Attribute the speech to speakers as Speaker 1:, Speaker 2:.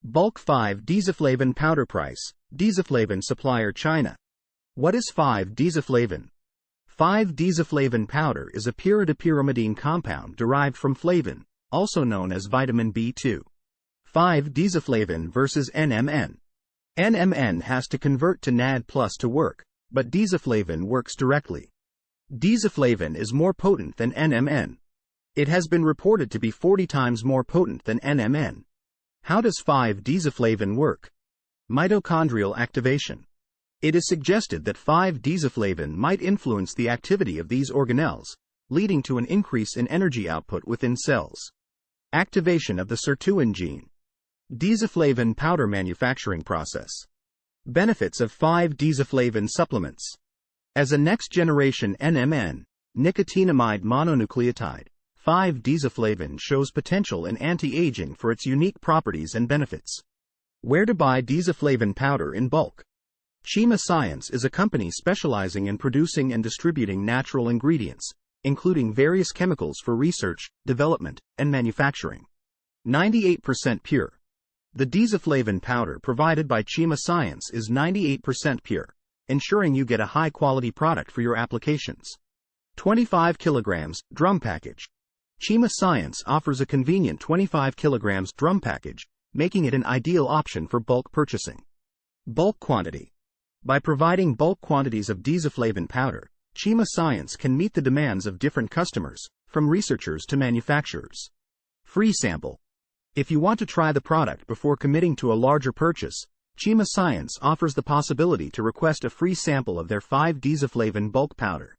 Speaker 1: Bulk 5-Deazaflavin powder price. Deazaflavin supplier China. What is 5-Deazaflavin? 5-Deazaflavin powder is a pyridopyrimidine compound derived from flavin, also known as vitamin B2. 5-Deazaflavin versus NMN. NMN has to convert to NAD+ to work, but Deazaflavin works directly. Deazaflavin is more potent than NMN. It has been reported to be 40 times more potent than NMN. How does 5-Deazaflavin work? Mitochondrial activation. It is suggested that 5-Deazaflavin might influence the activity of these organelles, leading to an increase in energy output within cells. Activation of the sirtuin gene. Deazaflavin powder manufacturing process. Benefits of 5-Deazaflavin supplements. As a next-generation NMN, Nicotinamide Mononucleotide, 5-Deazaflavin shows potential in anti-aging for its unique properties and benefits. Where to buy Deazaflavin powder in bulk? Chima Science is a company specializing in producing and distributing natural ingredients, including various chemicals for research, development, and manufacturing. 98% pure. The Deazaflavin powder provided by Chima Science is 98% pure, ensuring you get a high-quality product for your applications. 25 kilograms, drum package. Chima Science offers a convenient 25 kilograms drum package, making it an ideal option for bulk purchasing. Bulk quantity. By providing bulk quantities of Deazaflavin powder, Chima Science can meet the demands of different customers, from researchers to manufacturers. Free sample. If you want to try the product before committing to a larger purchase, Chima Science offers the possibility to request a free sample of their 5-Deazaflavin bulk powder.